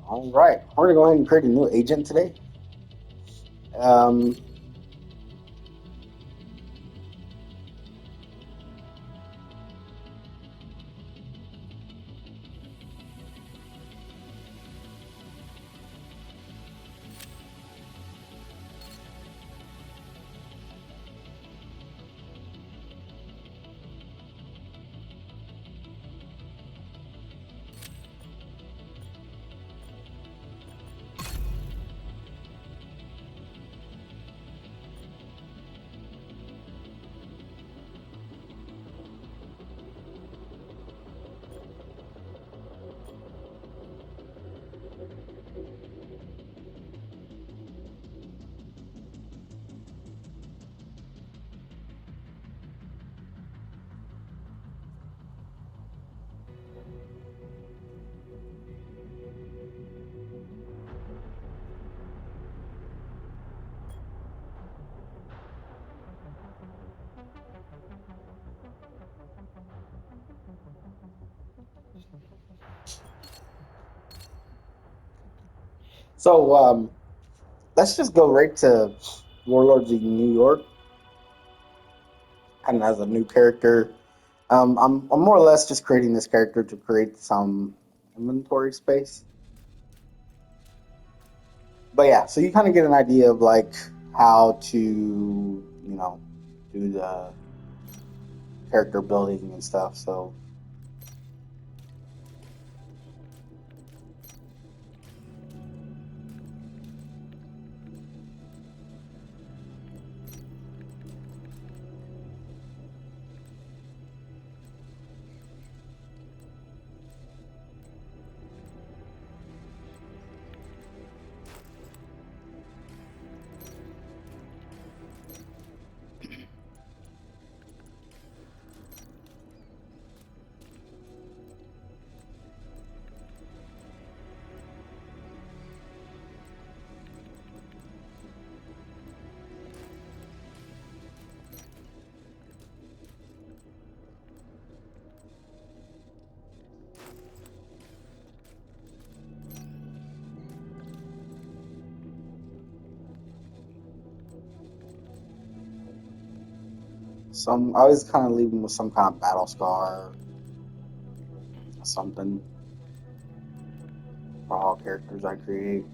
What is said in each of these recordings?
All right, we're gonna go ahead and create a new agent today. Um, so let's just go right to Warlords of New York, kind of as a new character. I'm more or less just creating this character to create some inventory space. But yeah, so you kind of get an idea of like how to, do the character building and stuff. So some I always kind of leave them with some kind of battle scar or something for all characters I create.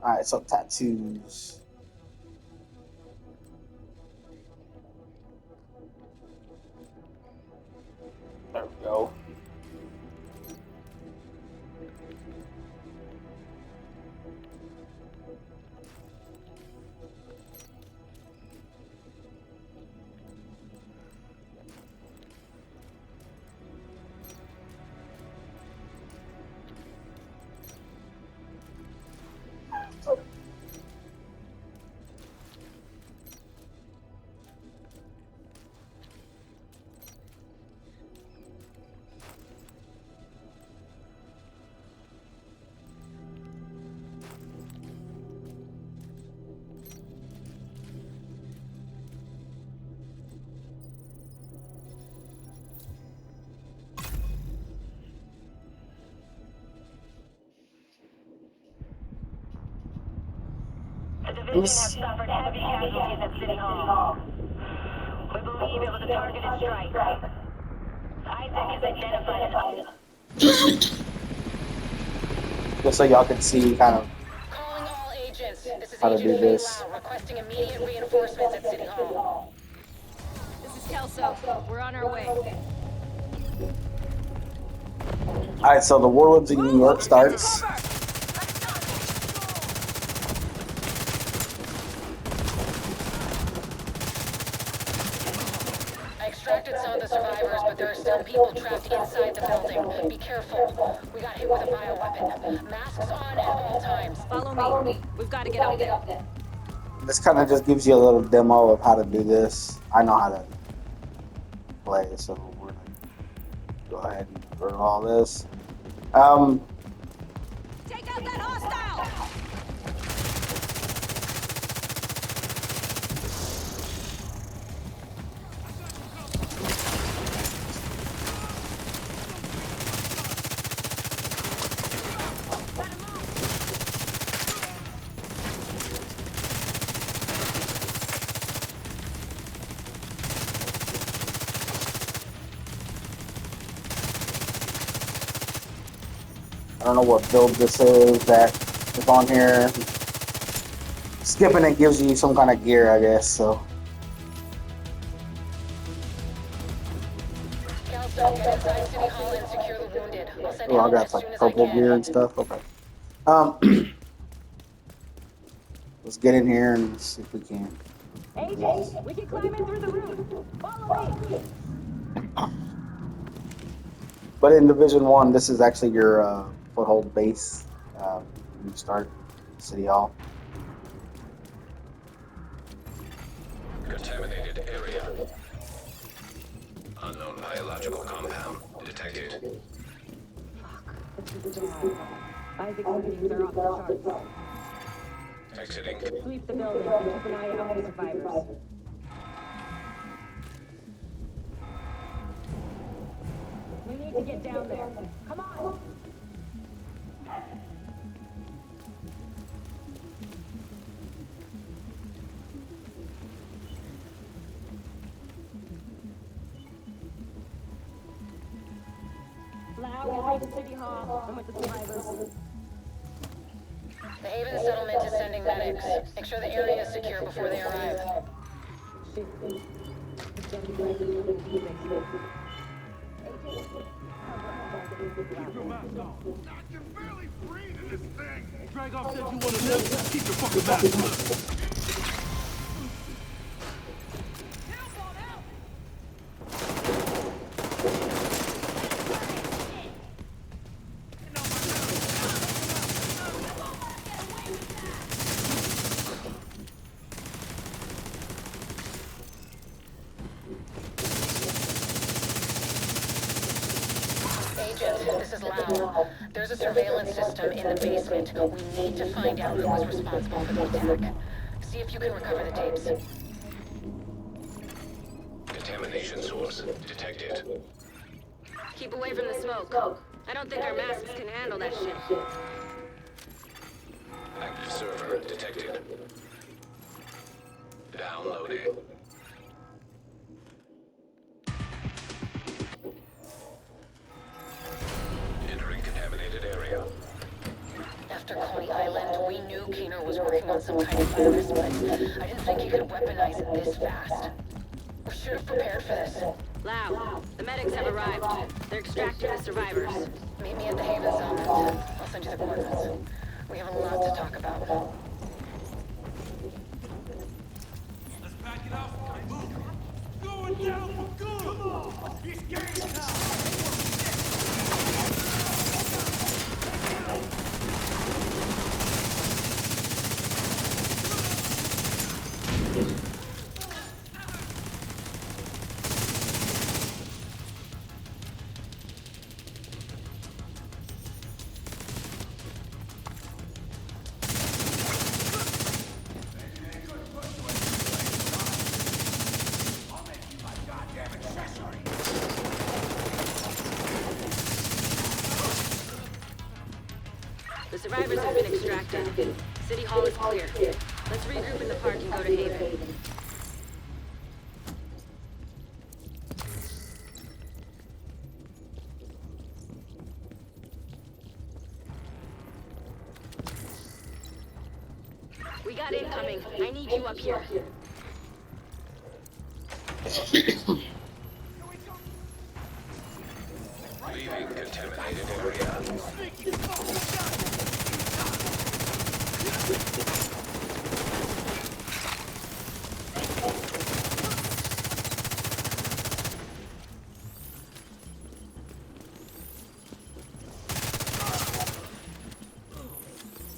All right, so tattoos. There we go. The division has suffered heavy casualties at City Hall. We believe it was a targeted strike. Isaac has identified an item. Just so y'all can see kind of Calling all agents. This is how to Agent do Fei this. Lao requesting immediate reinforcements at City Hall. This is Kelso. We're on our way. All right, so the Warlords of New York starts. I extracted some of the survivors, but there are still people trapped inside the building. Be careful. We got hit with a bioweapon. Masks on at all times. Follow me. We've got to get up there. This kind of just gives you a little demo of how to do this. I know how to play, so we're gonna go ahead and burn all this. I don't know what build this is that is on here. Skipping it gives you some kind of gear, I guess. So Kelso, get inside City Hall and secure the wounded. I'll send oh, I help got as like soon as I purple gear and can. stuff. Okay. Um, let's get in here and see if we can. AJ, we can climb in through the roof. Follow me. But in Division One, this is actually your foothold base. When you start City Hall. Contaminated area. Unknown biological compound detected. This is bad. Isaac's readings are off the charts. Exiting. Sweep the building and keep an eye out for survivors. We need to get down there. Come on! Lau, get to City Hall. I'm with the survivors. The Haven settlement is sending medics. Make sure the area is secure before they arrive. I can barely breathe in this thing! Drag off said you wanted to keep your fucking mask. Agent, this is Lau. There's a surveillance system in the basement. We need to find out who was responsible for the attack. See if you can recover the tapes. Contamination source detected. Keep away from the smoke. I don't think our masks can handle that shit. Active server detected. Downloading. Entering contaminated area. After Coney Island, we knew Keener was working on some kind of virus, but I didn't think he could weaponize it this fast. We should have prepared for this. Lau, the medics have arrived. They're extracting the survivors. Meet me at the Haven settlement. I'll send you the coordinates. We have a lot to talk about. Let's pack it up and move. Going down for good! Come on! It's game time! The survivors have been extracted. City Hall is clear. Let's regroup in the park and go to Haven. We got incoming. I need you up here. Leaving contaminated area.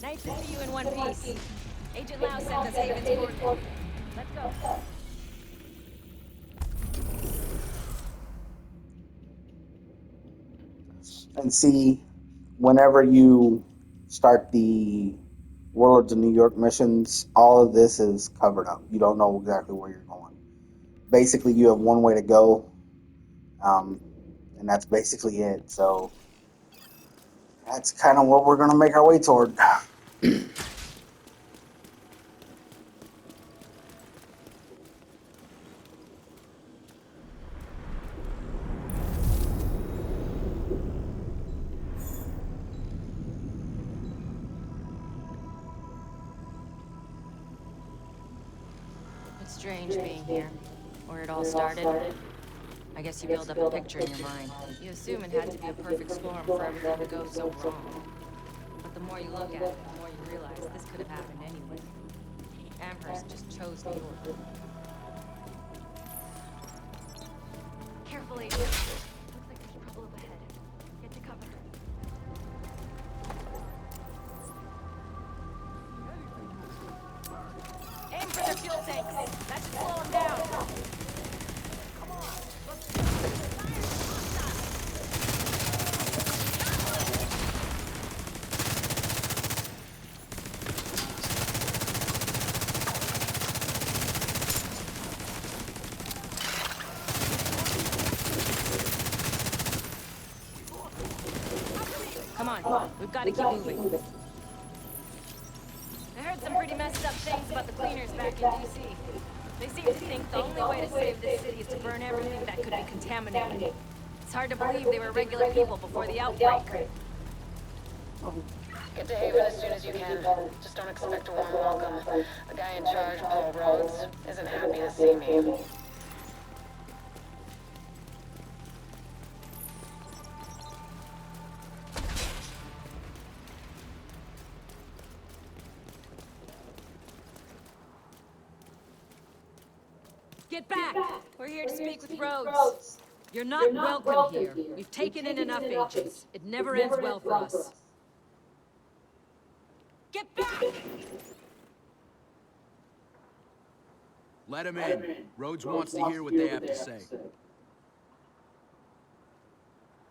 Nice to see you in one piece. Agent Lau sent us Haven's coordinates. Let's go. And see, whenever you start the Warlords of New York missions, all of this is covered up. You don't know exactly where you're going. Basically, you have one way to go, and that's basically it. So that's kind of what we're going to make our way toward. Strange being here. Where it all started. I guess you build up a picture in your mind. You assume it had to be a perfect storm for everything to go so wrong. But the more you look at it, the more you realize this could have happened anywhere. Amherst just chose New York. Carefully. Looks like there's trouble up ahead. Get to cover. Aim for their fuel tanks. That should slow them down. Come on, we've got to keep moving. I heard some pretty messed up things about the cleaners back in D.C. They seem to think the only way to save this city is to burn everything that could be contaminated. It's hard to believe they were regular people before the outbreak. Get to Haven as soon as you can. Just don't expect a warm welcome. The guy in charge, Paul Rhodes, isn't happy to see me. Get back! We're here to speak with Rhodes. You're not welcome here. We've taken in enough agents. It never ends well for us. Get back! Let him in. Rhodes wants to hear what they have to say.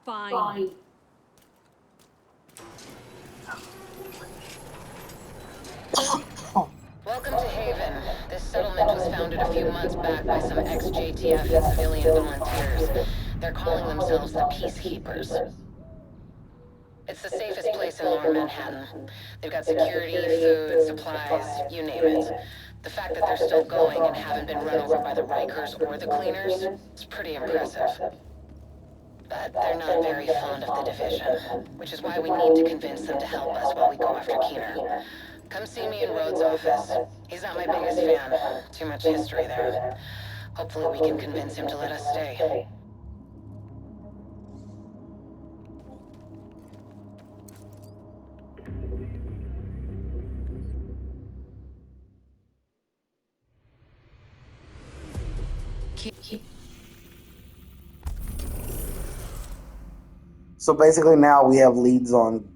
Fine. Welcome to Haven. This settlement was founded a few months back by some ex-JTF and civilian volunteers. They're calling themselves the Peacekeepers. It's the safest place in lower Manhattan. They've got security, food, supplies, you name it. The fact that they're still going and haven't been run over by the Rikers or the cleaners is pretty impressive. But they're not very fond of the division, which is why we need to convince them to help us while we go after Keener. Come see me in Rhodes' office. He's not my biggest fan. Too much history there. Hopefully we can convince him to let us stay. So basically, now we have leads on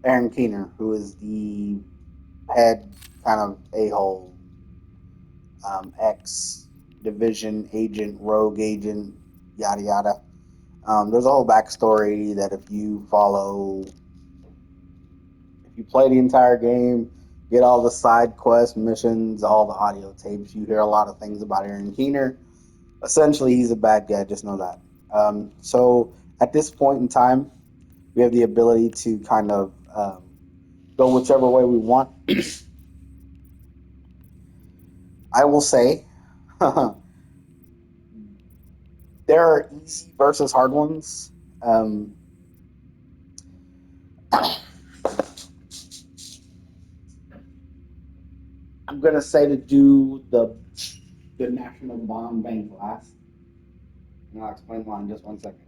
Aaron Keener, who is the head kind of a-hole, ex division agent, rogue agent, yada yada. There's a whole backstory that if you play the entire game, get all the side quest missions, all the audio tapes, you hear a lot of things about Aaron Keener. Essentially, he's a bad guy, just know that. So at this point in time, we have the ability to kind of go whichever way we want. I will say there are easy versus hard ones. I'm gonna say to do the National Bond Bank last, and I'll explain why in just 1 second.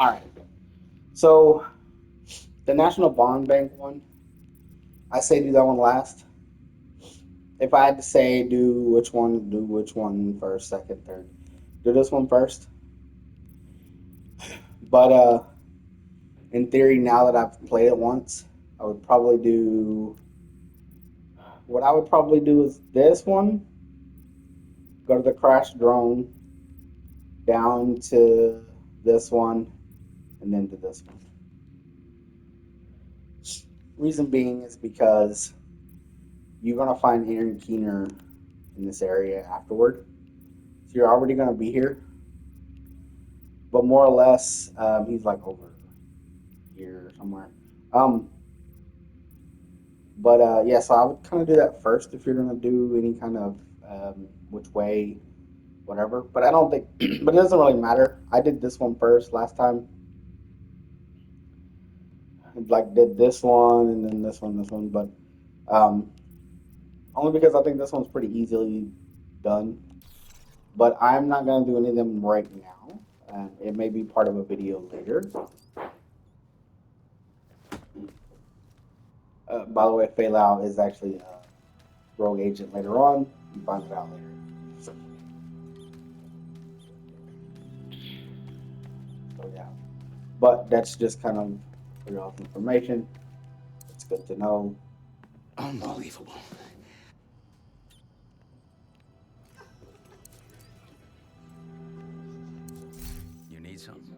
All right. So the National Bond Bank one, I say do that one last. If I had to say do which one first, second, third, do this one first. But in theory, now that I've played it once, I would probably do what I would probably do is this one, go to the crash drone, down to this one, and then to this one. Reason being is because you're gonna find Aaron Keener in this area afterward. So you're already gonna be here, but more or less, he's like over here somewhere. Um, but yeah, so I would kind of do that first if you're gonna do any kind of which way, whatever. But I don't think, but it doesn't really matter. I did this one first last time. Like did this one and then this one, but um, only because I think this one's pretty easily done. But I'm not gonna do any of them right now. It may be part of a video later. By the way, Feilau is actually a rogue agent later on. You find it out later. So yeah, but that's just kind of for y'all's information. It's good to know. Unbelievable. You need something?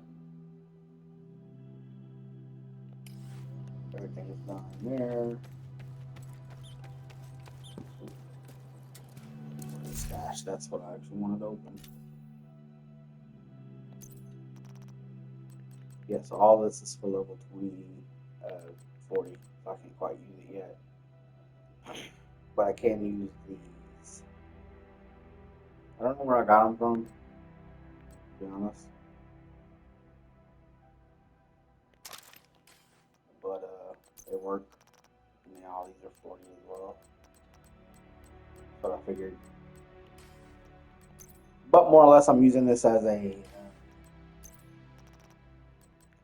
Everything is done there. Stash. That's what I actually wanted to open. Yeah, so all this is for level 20, 40. So I can't quite use it yet. But I can use these. I don't know where I got them from, to be honest. But they work. I mean, all these are 40 as well. But I figured. But more or less, I'm using this as a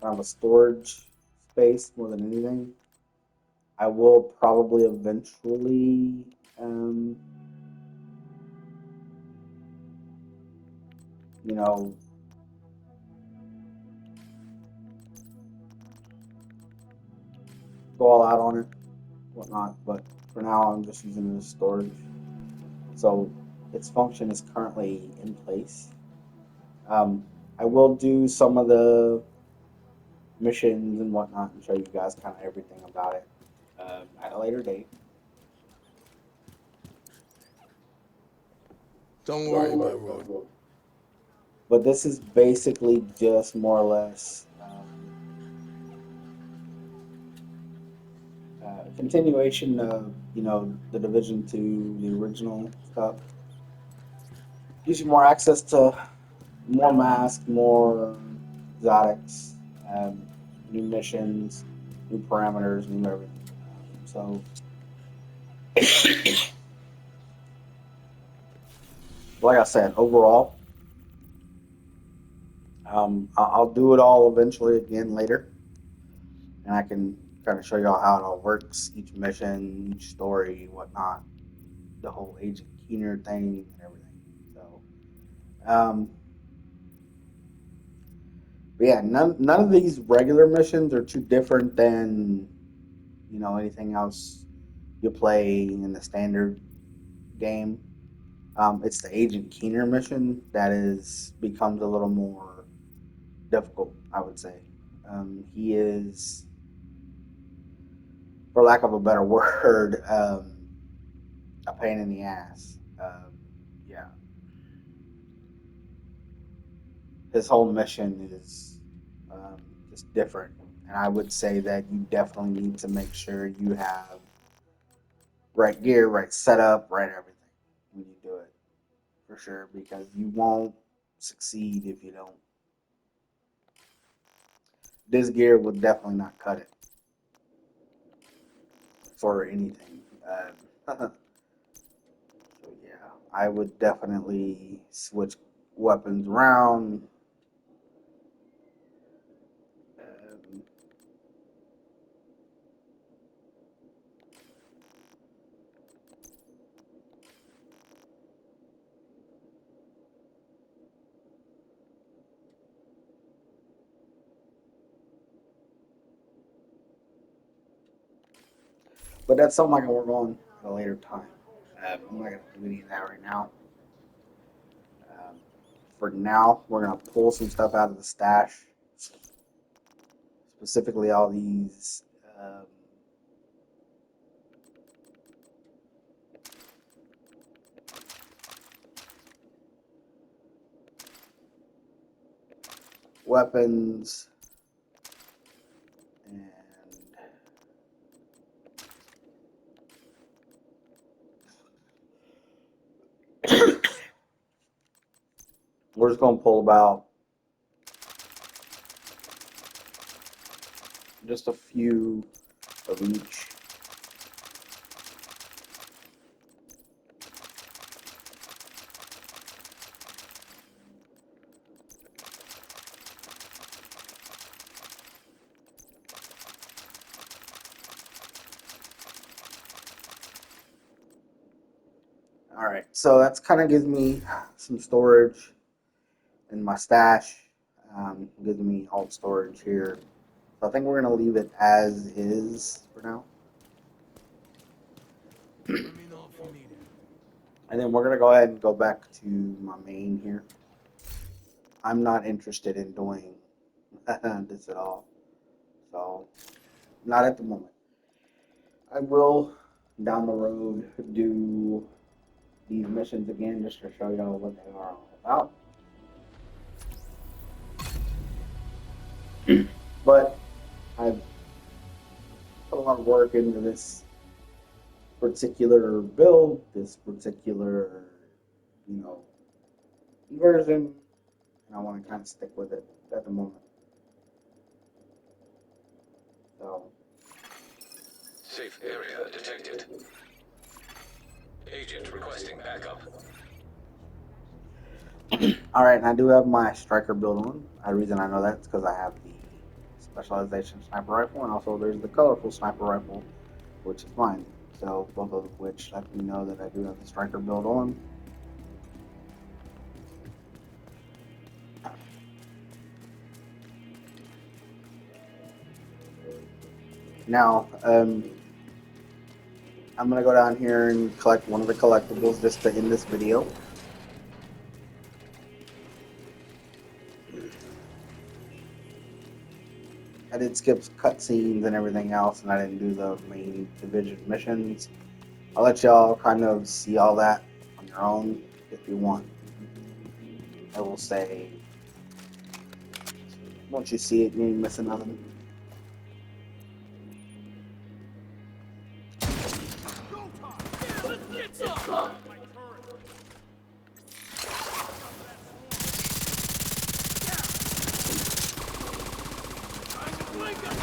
kind of a storage space more than anything. I will probably eventually, um, you know, go all out on it, whatnot. But for now, I'm just using it as storage. So its function is currently in place. Um, I will do some of the missions and whatnot and show you guys kind of everything about it at a later date. Don't worry about Road. But this is basically just more or less continuation of the Division Two, the original stuff. Gives you more access to more masks, more exotics, um, new missions, new parameters, new everything. So, like I said, overall, I'll do it all eventually again later, and I can kind of show y'all how it all works, each mission, each story, whatnot, the whole Agent Keener thing, and everything. So, but yeah, none of these regular missions are too different than anything else you play in the standard game. It's the Agent Keener mission that is becomes a little more difficult, I would say. He is, for lack of a better word, a pain in the ass. Yeah, his whole mission is just different, and I would say that you definitely need to make sure you have right gear, right setup, right everything when you do it for sure, because you won't succeed if you don't. This gear would definitely not cut it for anything. So yeah, I would definitely switch weapons around. But that's something I can work on at a later time. I'm not going to do any of that right now. Um, for now, we're going to pull some stuff out of the stash, specifically all these weapons and we're just going to pull about just a few of each. All right, so that's kind of gives me some storage in my stash. Gives me alt storage here. So I think we're gonna leave it as is for now, Let me know if you need it. and then we're gonna go ahead and go back to my main here. I'm not interested in doing this at all, so not at the moment. I will down the road do these missions again just to show y'all what they are all about. But I've put a lot of work into this particular build, this particular, you know, version, and I want to kind of stick with it at the moment. So, Safe area detected. Agent requesting backup. all right, and I do have my striker build on. The reason I know that is because I have the specialization sniper rifle, and also there's the colorful sniper rifle, which is mine. So both of which let me know that I do have the striker build on. Now, I'm gonna go down here and collect one of the collectibles just to end this video. I did skip cutscenes and everything else, and I didn't do the main division missions. I'll let y'all kind of see all that on your own if you want. I will say, once you see it, you ain't missing nothing. Go time! Yeah, let's get some! My turret! Time to blink up!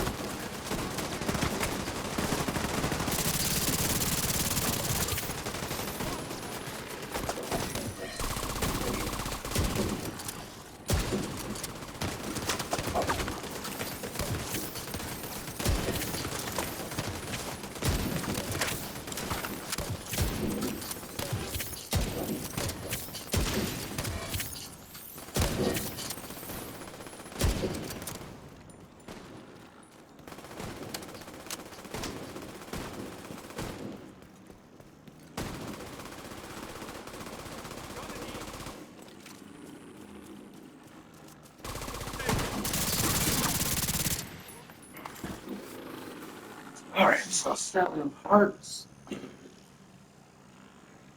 Alright, so 7 parts.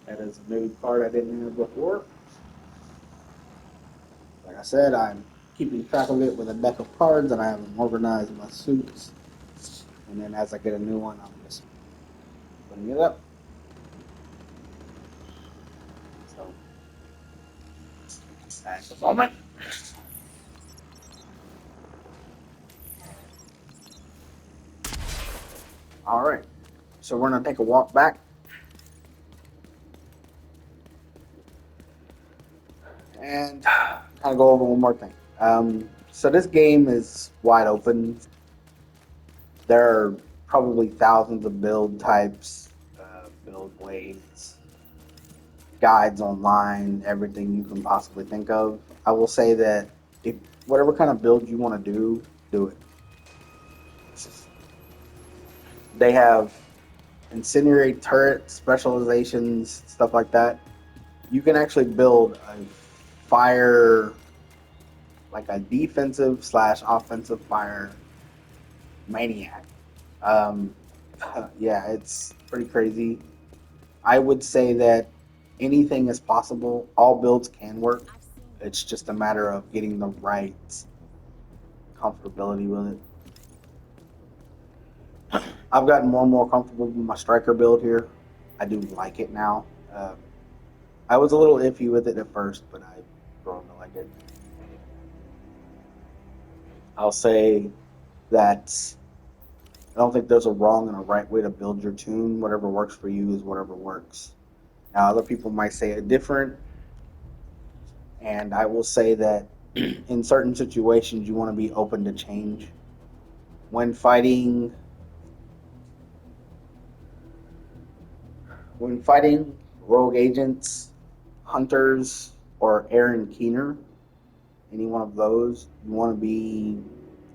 That is a new part I didn't have before. Like I said, I'm keeping track of it with a deck of cards, and I have them organized in my suits. And then as I get a new one, I'm just putting it up. So, at the moment. Alright, so we're going to take a walk back. And kind of go over one more thing. So this game is wide open. There are probably thousands of build types, build ways, guides online, everything you can possibly think of. I will say that if whatever kind of build you want to do it. They have incendiary turret specializations, stuff like that. You can actually build a fire, like a defensive slash offensive fire maniac. Um, yeah, it's pretty crazy. I would say that anything is possible. All builds can work. It's just a matter of getting the right comfortability with it. I've gotten more and more comfortable with my striker build here. I do like it now. I was a little iffy with it at first, but I've grown to like it. I'll say that I don't think there's a wrong and a right way to build your tune. Whatever works for you is whatever works. Now, other people might say it different, and I will say that in certain situations, you want to be open to change. When fighting, when fighting rogue agents, hunters, or Aaron Keener, any one of those, you want to be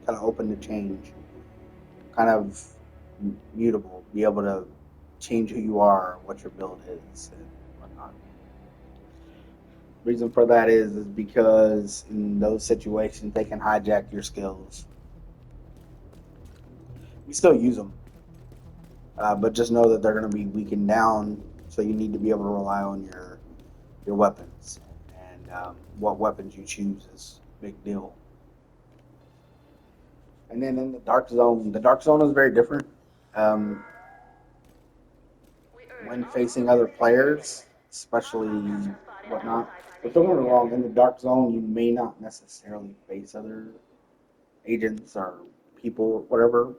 kind of open to change, kind of mutable, be able to change who you are, what your build is, and whatnot. Reason for that is because in those situations they can hijack your skills. You still use them, but just know that they're going to be weakened down. So you need to be able to rely on your weapons, and what weapons you choose is a big deal. And then in the dark zone is very different. Um, when facing other players, especially whatnot. But don't get me wrong, in the dark zone, you may not necessarily face other agents or people, whatever,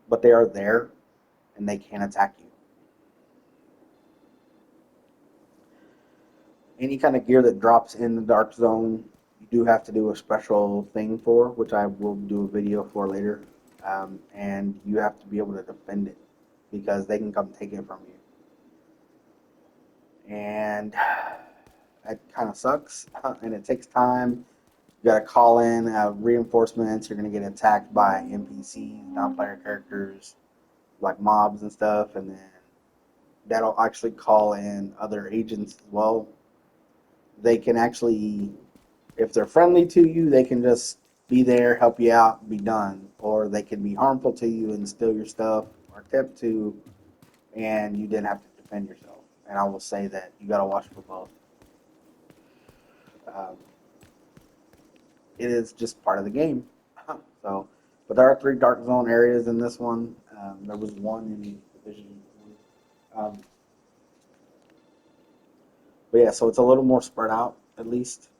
but they are there and they can attack you. Any kind of gear that drops in the dark zone, you do have to do a special thing for, which I will do a video for later. And you have to be able to defend it because they can come take it from you. And that kind of sucks, and it takes time. You got to call in reinforcements. You're going to get attacked by NPCs, non-player characters, like mobs and stuff, and then that'll actually call in other agents as well. They can actually, if they're friendly to you, they can just be there, help you out, be done. Or they can be harmful to you and steal your stuff or attempt to, and you didn't have to defend yourself. And I will say that you got to watch for both. Um, it is just part of the game. So, but there are 3 dark zone areas in this one. There was one in Division 1. But yeah, so it's a little more spread out at least.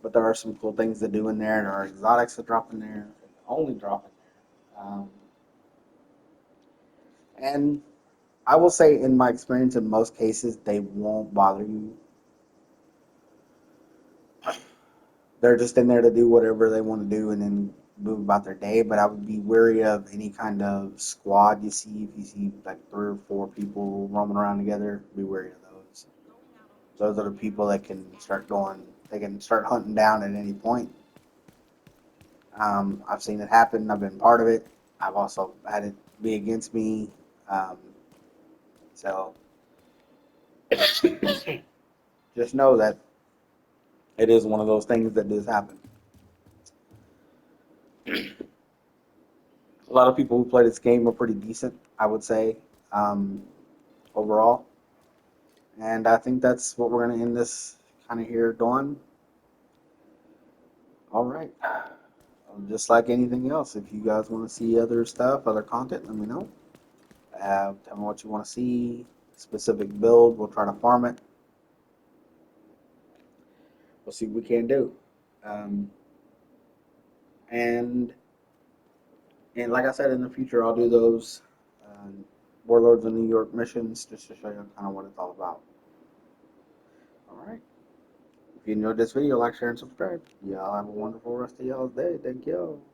But there are some cool things to do in there. There are exotics that drop in there, only drop in there. And I will say, in my experience, in most cases, they won't bother you. They're just in there to do whatever they want to do and then move about their day. But I would be wary of any kind of squad you see. If you see like 3 or 4 people roaming around together, be wary of those. Those are the people that can start going. They can start hunting down at any point. I've seen it happen. I've been part of it. I've also had it be against me. Um, so just know that it is one of those things that does happen. A lot of people who play this game are pretty decent, I would say, um, overall. And I think that's what we're going to end this kind of here doing. All right. Just like anything else, if you guys want to see other stuff, other content, let me know. Tell me what you want to see, specific build. We'll try to farm it. We'll see what we can do. Um, and and like I said, in the future, I'll do those Warlords of New York missions just to show you kind of what it's all about. All right. If you enjoyed this video, like, share, and subscribe. Y'all have a wonderful rest of y'all's day. Thank y'all.